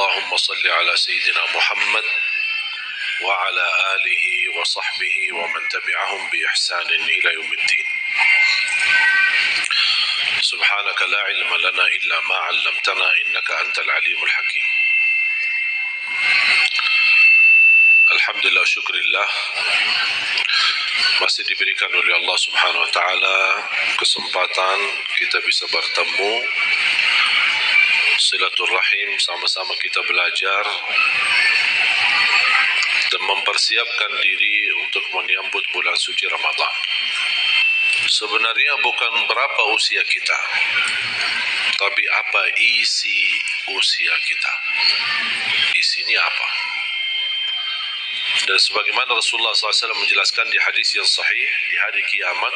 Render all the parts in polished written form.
اللهم صل على سيدنا محمد وعلى آله وصحبه ومن تبعهم بإحسان إلى يوم الدين. سبحانك لا علم لنا إلا ما علمتنا إنك أنت العليم الحكيم. Alhamdulillah, syukurillah, masih diberikan oleh Allah Subhanahu wa taala kesempatan kita bisa bertemu, silaturahim, sama-sama kita belajar dan mempersiapkan diri untuk menyambut bulan suci Ramadan. Sebenarnya bukan berapa usia kita, tapi apa isi usia kita. Isinya apa? Dan sebagaimana Rasulullah SAW menjelaskan di hadis yang sahih, di hari kiamat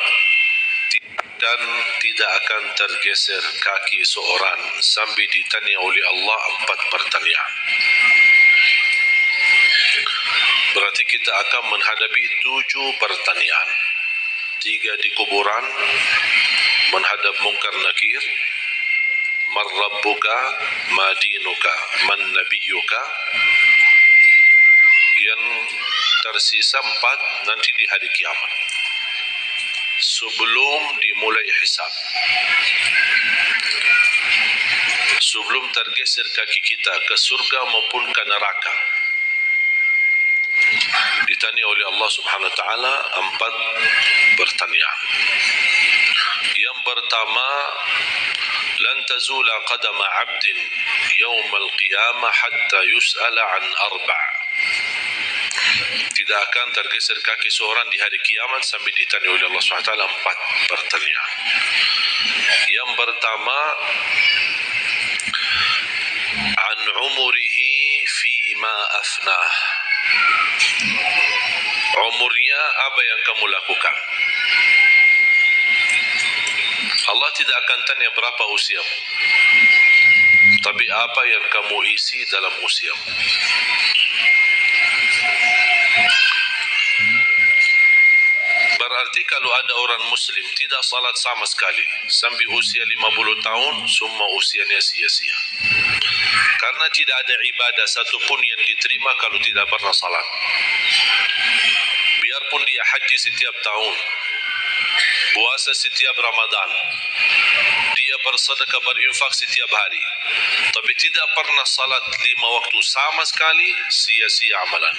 tidak akan tergeser kaki seorang sampai ditanya oleh Allah 4 pertanyaan. Berarti kita akan menghadapi 7 pertanyaan. 3 di kuburan, menghadap mungkar nakir, man rabbuka, ma dinuka, man nabiyuka. Yang tersisa 4 nanti di hari kiamat, sebelum dimulai hisab, sebelum tergeser kaki kita ke surga maupun ke neraka, ditanya oleh Allah Subhanahu wa taala 4 pertanyaan. Yang pertama, lan tazula qadama 'abdin yaumal qiyamah hatta yus'ala an 4. Tidak akan tergeser kaki seorang di hari kiamat sampai ditanya oleh Allah SWT 4 pertanyaan. Yang pertama, an umurihi fima afnah. Umurnya apa yang kamu lakukan. Allah tidak akan tanya berapa usiamu, tapi apa yang kamu isi dalam usiamu. Berarti kalau ada orang muslim tidak salat sama sekali sampai usia 50 tahun, semua usianya sia-sia. Karena tidak ada ibadah satupun yang diterima kalau tidak pernah salat. Biarpun dia haji setiap tahun, puasa setiap Ramadan, dia bersedekah, berinfak setiap hari, tapi tidak pernah salat 5 waktu sama sekali, sia-sia amalan.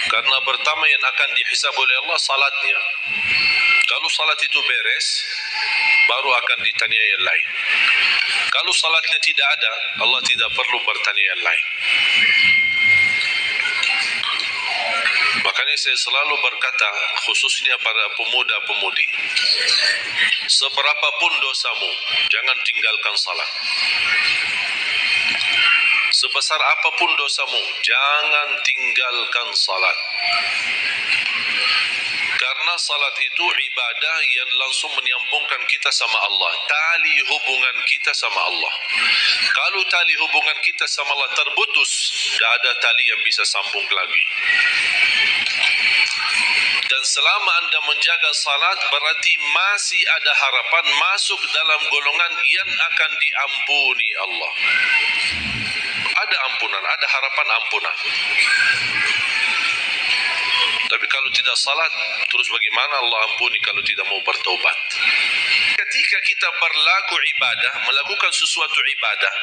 Karena pertama yang akan dihisab oleh Allah salatnya. Kalau salat itu beres, baru akan ditanya yang lain. Kalau salatnya tidak ada, Allah tidak perlu bertanya yang lain. Makanya saya selalu berkata, khususnya para pemuda-pemudi, seberapapun dosamu, jangan tinggalkan salat. Sebesar apapun dosamu, jangan tinggalkan salat. Karena salat itu ibadah yang langsung menyambungkan kita sama Allah. Tali hubungan kita sama Allah. Kalau tali hubungan kita sama Allah terputus, tidak ada tali yang bisa sambung lagi. Dan selama anda menjaga salat, berarti masih ada harapan masuk dalam golongan yang akan diampuni Allah. Ada ampunan, ada harapan ampunan. Tapi kalau tidak salat, terus bagaimana Allah ampuni kalau tidak mau bertaubat? Ketika kita berlaku ibadah, melakukan sesuatu ibadah,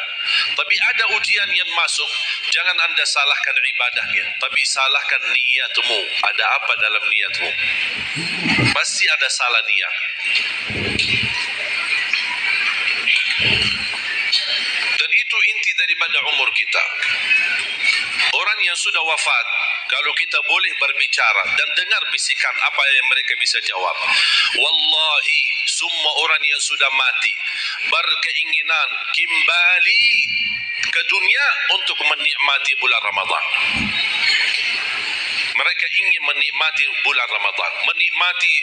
tapi ada ujian yang masuk, jangan anda salahkan ibadahnya, tapi salahkan niatmu. Ada apa dalam niatmu? Pasti ada salah niat. Dan itu inti daripada umur kita. Orang yang sudah wafat, kalau kita boleh berbicara dan dengar bisikan apa yang mereka bisa jawab. Wallahi, semua orang yang sudah mati berkeinginan kembali ke dunia untuk menikmati bulan Ramadan. Mereka ingin menikmati bulan Ramadan, menikmati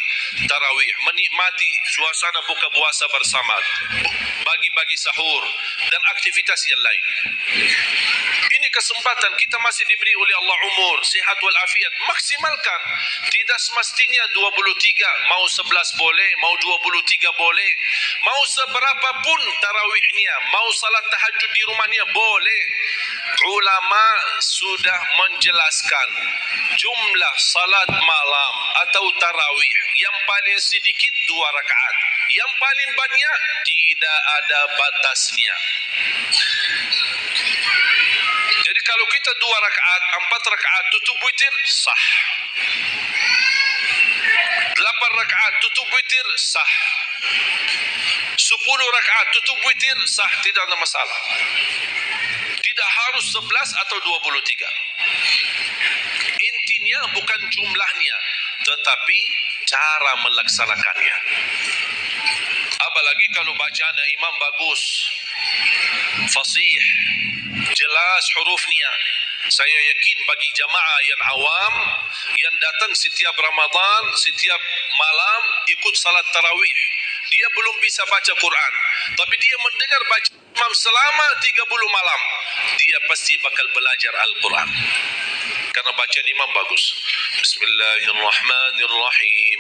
tarawih, menikmati suasana buka puasa bersama, bagi-bagi sahur dan aktivitas yang lain. Ini kesempatan, kita masih diberi oleh Allah umur, sihat wal afiat, maksimalkan. Tidak semestinya 23, mau 11 boleh, mau 23 boleh, mau seberapapun tarawihnya, mau salat tahajud di rumahnya boleh. Ulama sudah menjelaskan jumlah salat malam atau tarawih yang paling sedikit 2 rakaat, yang paling banyak tidak ada batasnya. Jadi kalau kita 2 rakaat, 4 rakaat tutup witir, sah. 8 rakaat tutup witir, sah. 10 rakaat tutup witir, sah, tidak ada masalah. Tidak harus 11 atau 23. Intinya bukan jumlahnya, tetapi cara melaksanakannya. Apalagi kalau bacaan imam bagus, fasih, jelas hurufnya. Saya yakin bagi jamaah yang awam yang datang setiap Ramadan, setiap malam ikut salat tarawih, dia belum bisa baca Quran, tapi dia mendengar baca imam selama 30 malam, dia pasti bakal belajar Al-Quran karena bacaan imam bagus. Bismillahirrahmanirrahim.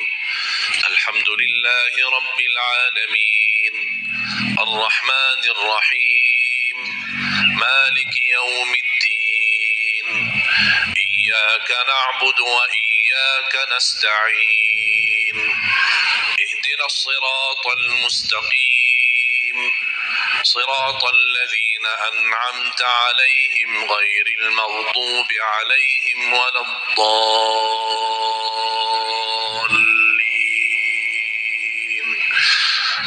Alhamdulillahi rabbil alamin. Ar-Rahmanir-Rahim. Maliki yaumiddin. Iyyaka na'budu wa iyyaka nasta'in. Ihdinas siratal mustaqim. Siratal ladzina an'amta 'alaihim ghairil maghdubi 'alaihim waladdallin.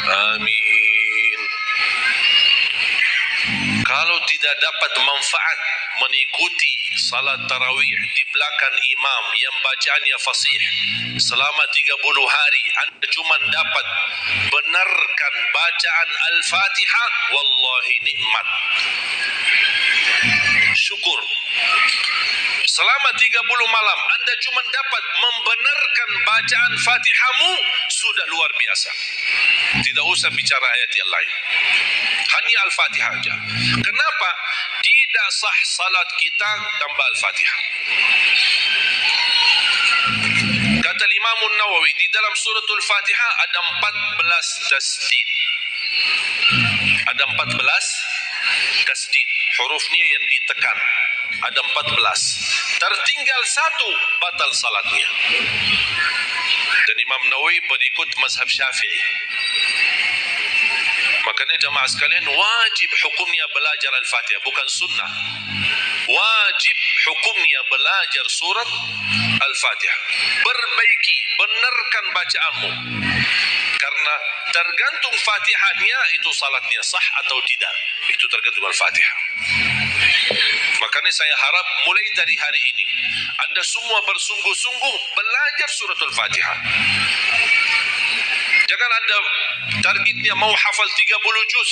Amin. Kalau tidak dapat manfaat mengikuti salat tarawih di belakang imam yang bacaannya fasih selama 30 hari, anda cuma dapat benarkan bacaan Al-Fatihah, wallahi nikmat. Syukur. Selama 30 malam anda cuma dapat membenarkan bacaan Fatihahmu, sudah luar biasa. Tidak usah bicara ayat yang lain, hanya Al-Fatihah saja. Kenapa? Tidak sah salat kita tanpa Al-Fatihah. Kata Imam Nawawi, di dalam suratul Fatihah ada 14 tasdid. Ada 14 tasdid, hurufnya yang ditekan. Ada 14. Tertinggal satu, batal salatnya. Dan Imam Nawawi berikut mazhab Syafi'i. Makanya jamaah sekalian, wajib hukumnya belajar Al-Fatihah, bukan sunnah. Wajib hukumnya belajar surat Al-Fatihah. Perbaiki, benarkan bacaanmu. Karena tergantung Fatihahnya itu salatnya sah atau tidak. Itu tergantung Al-Fatihah. Makanya saya harap mulai dari hari ini anda semua bersungguh-sungguh belajar surat Al-Fatihah. Jangan anda targetnya mau hafal 30 juz.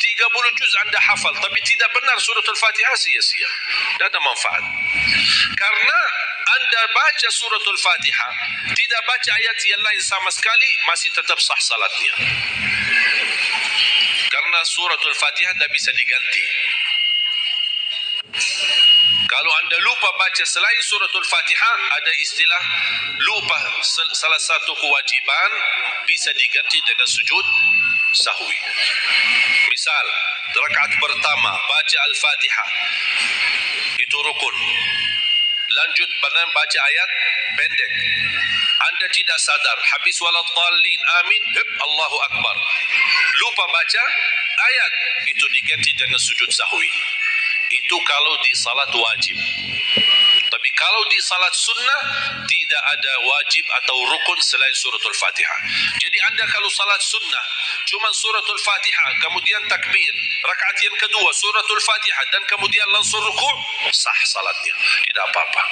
30 juz anda hafal tapi tidak benar surat Al-Fatihah, sia-sia. Tidak ada manfaat. Karena anda baca surat Al-Fatihah, tidak baca ayat yang lain sama sekali, masih tetap sah salatnya. Karena surat Al-Fatihah tidak bisa diganti. Kalau anda lupa baca selain suratul Fatihah, ada istilah lupa salah satu kewajiban bisa diganti dengan sujud sahwi. Misal, rakaat pertama baca Al-Fatihah, itu rukun. Lanjut baca ayat pendek. Anda tidak sadar, habis waladdallin, amin, Allahu Akbar. Lupa baca ayat, itu diganti dengan sujud sahwi. Itu kalau di salat wajib. Tapi kalau di salat sunnah tidak ada wajib atau rukun selain suratul Fatihah. Jadi anda kalau salat sunnah cuma suratul Fatihah, kemudian takbir, rakaat yang kedua suratul Fatihah dan kemudian langsung rukuk, sah salatnya, tidak apa-apa.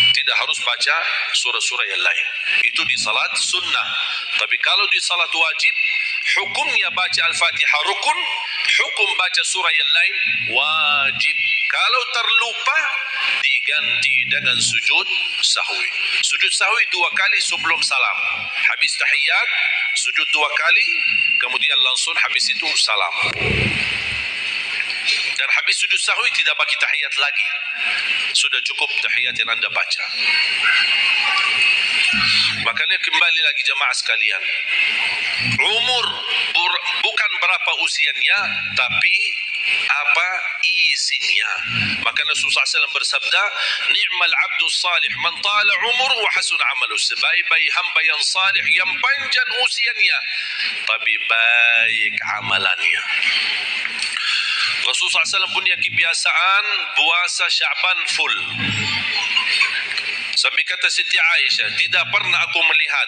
Tidak harus baca surah-surah yang lain. Itu di salat sunnah. Tapi kalau di salat wajib, hukumnya baca Al-Fatihah rukun, hukum baca surah yang lain wajib. Kalau terlupa, diganti dengan sujud sahwi. Sujud sahwi 2 kali sebelum salam. Habis tahiyat, sujud 2 kali, kemudian langsung habis itu salam. Dan habis sujud sahwi tidak bagi tahiyat lagi. Sudah cukup tahiyat yang anda baca. Makanya kembali lagi jamaah sekalian, umur bukan berapa usianya, tapi apa isinya. Maka Rasulullah SAW bersabda, ni'mal abdus salih man tala umur wa hasun amalu. Sebaik-baik hamba yang salih yang panjang usianya tapi baik amalannya. Rasulullah SAW punya kebiasaan puasa Sya'ban full. Sampai kata Siti Aisyah, tidak pernah aku melihat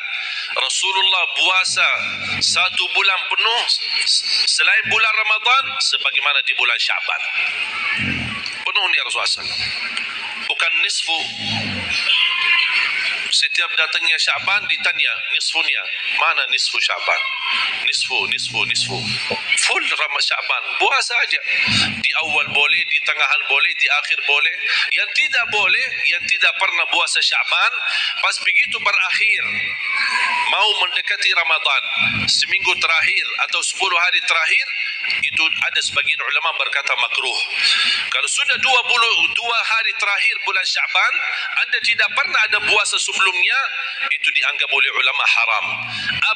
Rasulullah puasa 1 bulan penuh selain bulan Ramadan sebagaimana di bulan Sya'ban. Penuh ni Rasulullah SAW. Bukan nisfu. Setiap datangnya Sya'ban ditanya nisfunya. Mana nisfu Sya'ban? Nisfu. Full Ramadan Sya'ban. Puasa aja. Di awal boleh, di tengahan boleh, di akhir boleh. Yang tidak boleh, yang tidak pernah puasa Sya'ban, pas begitu berakhir, mau mendekati Ramadan, seminggu terakhir atau 10 hari terakhir, itu ada sebagian ulama berkata makruh. Kalau sudah 22 hari terakhir bulan Sya'ban, anda tidak pernah ada puasa sebelumnya, itu dianggap oleh ulama haram.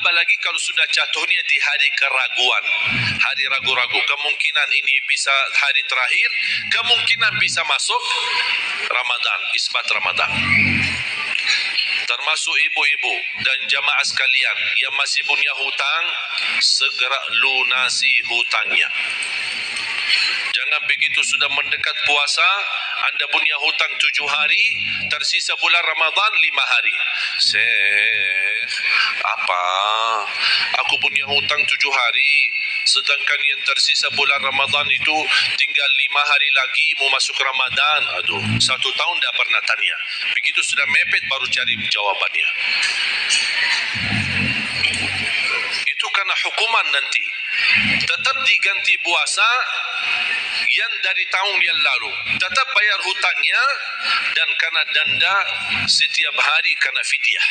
Apalagi kalau sudah jatuhnya di hari keraguan, hari ragu-ragu, kemungkinan ini bisa hari terakhir, kemungkinan bisa masuk Ramadan, isbat Ramadan. Termasuk ibu-ibu dan jamaah sekalian yang masih punya hutang, segera lunasi hutangnya. Jangan begitu sudah mendekat puasa, anda punya hutang 7 hari, tersisa bulan Ramadan 5 hari. Syekh, apa? Aku punya hutang 7 hari, sedangkan yang tersisa bulan Ramadan itu tinggal 5 hari lagi mau masuk Ramadan. Aduh, 1 tahun dah pernah tanya. Begitu sudah mepet baru cari jawabannya. Itu karena hukuman nanti. Tetap diganti puasa yang dari tahun yang lalu, tetap bayar hutangnya, dan kena denda setiap hari kena fidyah.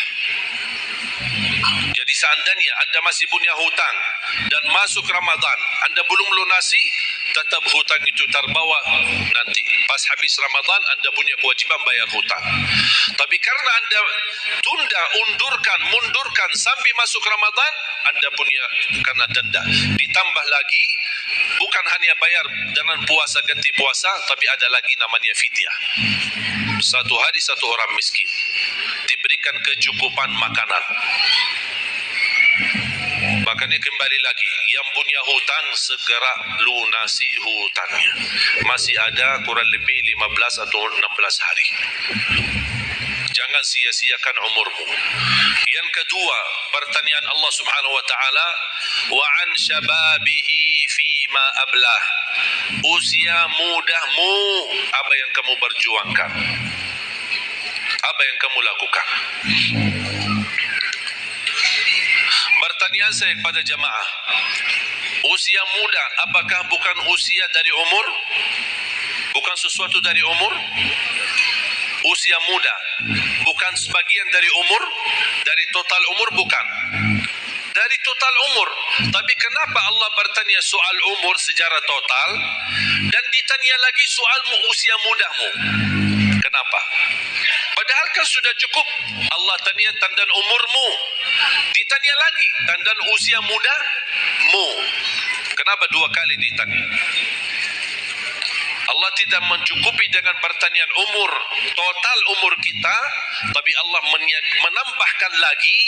Jadi seandainya anda masih punya hutang dan masuk Ramadan, anda belum lunasi, tetap hutang itu terbawa nanti. Pas habis Ramadan, anda punya kewajiban bayar hutang. Tapi karena anda tunda, mundurkan sampai masuk Ramadan, anda punya kena denda. Ditambah lagi, bukan hanya bayar dengan puasa ganti puasa, tapi ada lagi namanya fidyah. 1 hari 1 orang miskin diberikan kecukupan makanan. Makanya kembali lagi, yang punya hutang segera lunasi hutangnya. Masih ada kurang lebih 15 atau 16 hari. Jangan sia-siakan umurmu. Yang kedua, pertanyaan Allah Subhanahu wa taala, wa an syababihi fima ablah. Usia mudahmu, apa yang kamu berjuangkan? Apa yang kamu lakukan? Pertanyaan saya kepada jamaah, usia muda apakah bukan usia dari umur? Bukan sesuatu dari umur? Usia muda bukan sebagian dari umur? Dari total umur bukan? Dari total umur. Tapi kenapa Allah bertanya soal umur secara total dan ditanya lagi soal usia mudahmu? Kenapa? Padahal kan sudah cukup. Allah tanya tandaan umurmu, ditanya lagi tandaan usia mudamu. Kenapa 2 kali ditanya? Allah tidak mencukupi dengan pertanyaan umur, total umur kita, tapi Allah menambahkan lagi,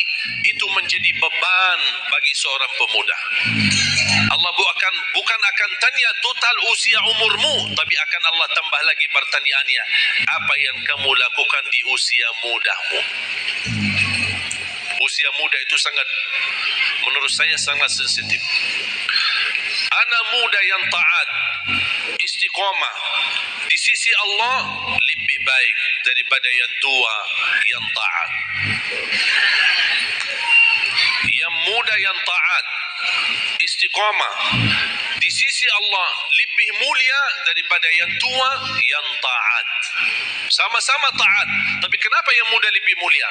itu menjadi beban bagi seorang pemuda. Allah bukan akan tanya total usia umurmu, tapi akan Allah tambah lagi pertanyaannya, apa yang kamu lakukan di usia mudamu? Usia muda itu menurut saya sangat sensitif. Anak muda yang taat, istiqomah di sisi Allah lebih baik daripada yang tua yang taat. Yang muda yang taat, istiqomah di sisi Allah lebih mulia daripada yang tua yang taat. Sama-sama taat, tapi kenapa yang pemuda lebih mulia?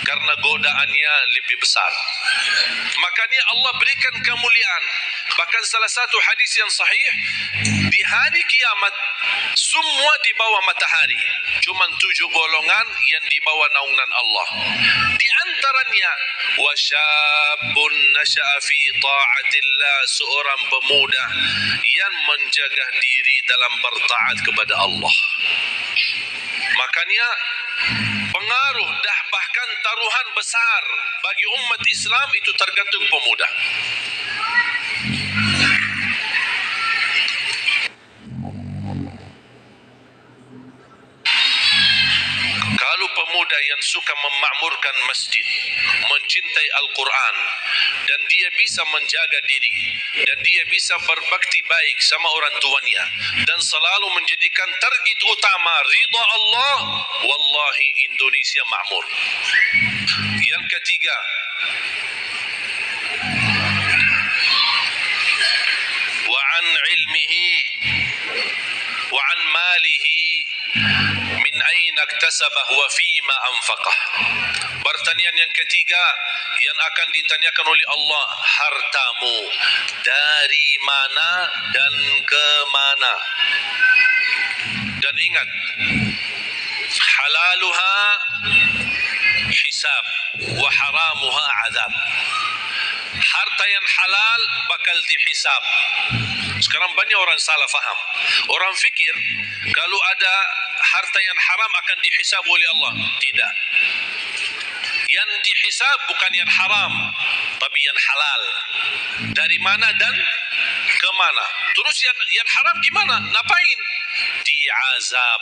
Karena godaannya lebih besar. Makanya Allah berikan kemuliaan. Bahkan salah satu hadis yang sahih, di hari kiamat semua di bawah matahari, cuma 7 golongan yang di bawah naungan Allah. Di antaranya wasyabun nasya'a fi ta'atillah, seorang pemuda yang menjaga diri dalam bertaat kepada Allah. Makanya pengaruh dah bahkan taruhan besar bagi umat Islam itu tergantung pemuda. Kalau pemuda yang suka memakmurkan masjid, mencintai Al-Quran, dan dia bisa menjaga diri, dan dia bisa berbakti baik sama orang tuanya, dan selalu menjadikan target utama ridha Allah, wallahi Indonesia makmur. Yang ketiga, wa an ilmihi wa an malihi min aina iktasabah wa fima anfaqah. Pertanyaan yang ketiga yang akan ditanyakan oleh Allah, hartamu dari mana dan ke mana. Dan ingat, halaluha hisab wa haramuha azab. Harta yang halal bakal dihisab. Sekarang banyak orang salah faham. Orang fikir kalau ada harta yang haram akan dihisab oleh Allah. Tidak. Yang dihisab bukan yang haram, tapi yang halal. Dari mana dan ke mana. Terus yang haram gimana? Ngapain? Diazab.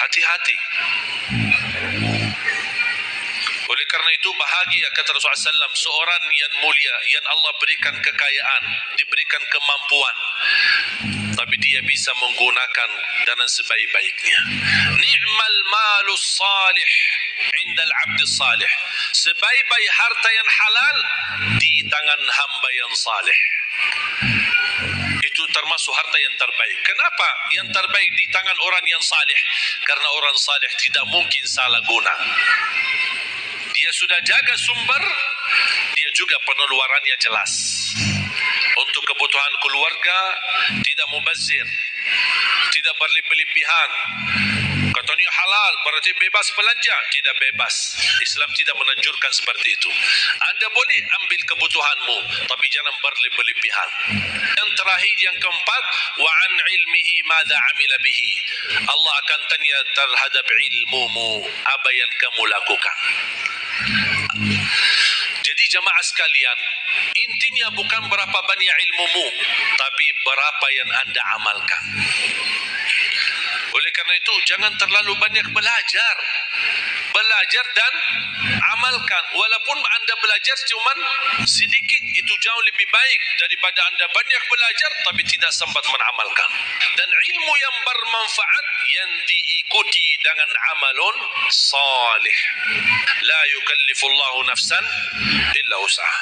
Hati-hati. Oleh karena itu bahagia kata Rasulullah SAW, seorang yang mulia, yang Allah berikan kekayaan, diberikan kemampuan, tapi dia bisa menggunakan dengan sebaik-baiknya. Ni'mal malus salih indal abdis salih. Sebaik-baik harta yang halal di tangan hamba yang salih. Itu termasuk harta yang terbaik. Kenapa yang terbaik di tangan orang yang salih? Karena orang salih tidak mungkin salah guna. Dia sudah jaga sumber, dia juga pengeluarannya jelas. Untuk kebutuhan keluarga, tidak mubazir, tidak berlebih-lebihan. Katanya halal, berarti bebas belanja. Tidak bebas. Islam tidak menanjurkan seperti itu. Anda boleh ambil kebutuhanmu, tapi jangan berlebih-lebihan. Yang terakhir, yang keempat, wa an ilmihi madza amila bihi. Allah akan tanya terhadap ilmumu, apa yang kamu lakukan. Jadi jamaah sekalian, intinya bukan berapa banyak ilmumu, tapi berapa yang anda amalkan. Oleh karena itu, jangan terlalu banyak belajar. Belajar dan amalkan. Walaupun anda belajar cuman sedikit, itu jauh lebih baik daripada anda banyak belajar tapi tidak sempat mengamalkan. Dan ilmu yang bermanfaat yang diikuti dengan amalun salih. La yukallifullahu nafsan illa usaha.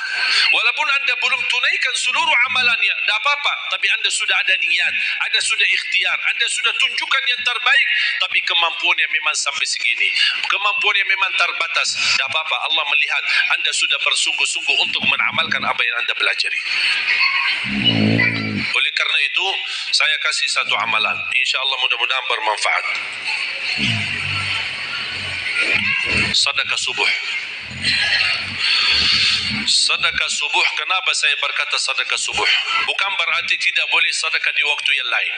Walaupun anda belum tunaikan seluruh amalannya, tak apa-apa, tapi anda sudah ada niat, anda sudah ikhtiar, anda sudah tunjukkan yang terbaik, tapi kemampuannya memang sampai segini, kemampuannya memang terbatas, tak apa-apa, Allah melihat anda sudah bersungguh-sungguh untuk mengamalkan apa yang anda pelajari. Oleh karena itu, saya kasih satu amalan, insya-Allah mudah-mudahan bermanfaat. Sedekah subuh. Sedekah subuh, kenapa saya berkata sedekah subuh? Bukan berarti tidak boleh sedekah di waktu yang lain.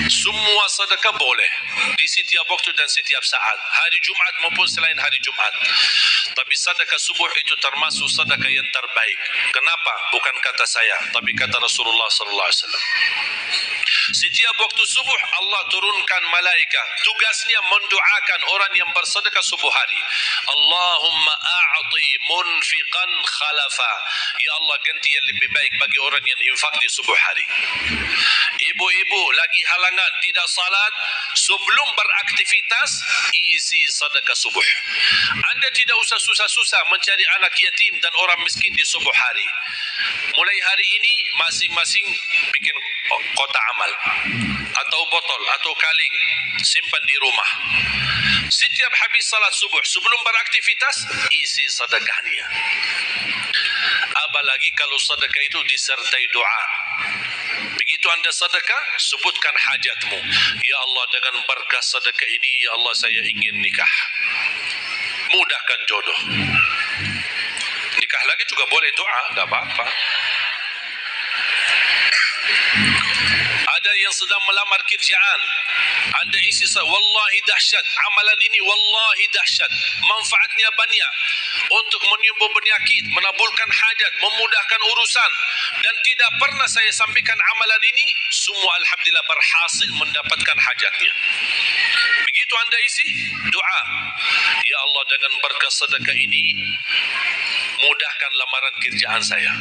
Semua sedekah boleh di setiap waktu dan setiap saat, hari Jumat maupun selain hari Jumat. Tapi sedekah subuh itu termasuk sedekah yang terbaik. Kenapa? Bukan kata saya, tapi kata Rasulullah sallallahu alaihi wasallam. Setiap waktu subuh Allah turunkan malaikat, tugasnya mendoakan orang yang bersedekah subuh hari. Allahumma a'ti munfiqan khalafa. Ya Allah, ganti yang lebih baik bagi orang yang infak di subuh hari. Ibu-ibu lagi halangan tidak salat, sebelum beraktivitas isi sedekah subuh. Anda tidak usah susah-susah mencari anak yatim dan orang miskin di subuh hari. Mulai hari ini masing-masing bikin kotak amal. atau botol atau kaleng, simpan di rumah. Setiap habis salat subuh sebelum beraktivitas, isi sedekahnya. Apalagi kalau sedekah itu disertai doa. Begitu anda sedekah, sebutkan hajatmu. Ya Allah, dengan berkah sedekah ini, ya Allah, saya ingin nikah. Mudahkan jodoh. Nikah lagi juga boleh doa, tak apa-apa. Ada yang sedang melamar kerjaan, anda isi wallahi dahsyat, amalan ini wallahi dahsyat, manfaatnya banyak untuk menyembuh penyakit, menabulkan hajat, memudahkan urusan, dan tidak pernah saya sampaikan amalan ini, semua alhamdulillah berhasil mendapatkan hajatnya. Begitu anda isi doa, ya Allah, dengan berkah sedekah ini mudahkan lamaran kerjaan saya.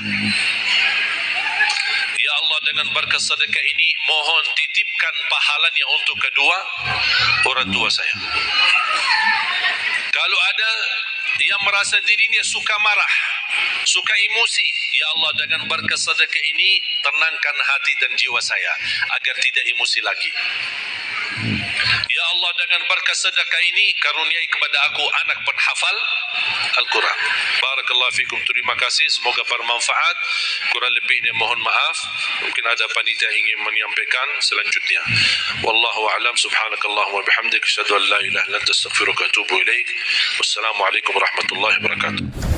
Ya Allah, dengan berkat sedekah ini mohon titipkan pahalanya untuk kedua orang tua saya. Kalau ada yang merasa dirinya suka marah, suka emosi, ya Allah, dengan berkat sedekah ini tenangkan hati dan jiwa saya agar tidak emosi lagi. Ya Allah, dengan berkat sedekah ini karuniai kepada aku anak penghafal Al-Quran. Barakallahu fikum. Terima kasih, semoga bermanfaat. Kurang lebihnya mohon maaf. Mungkin ada panitia ingin menyampaikan selanjutnya. Wallahu a'lam. Subhanakallahumma bihamdik, asyhadu an la ilaha illa anta, astaghfiruka wa atubu ilaik. Wassalamualaikum warahmatullahi wabarakatuh.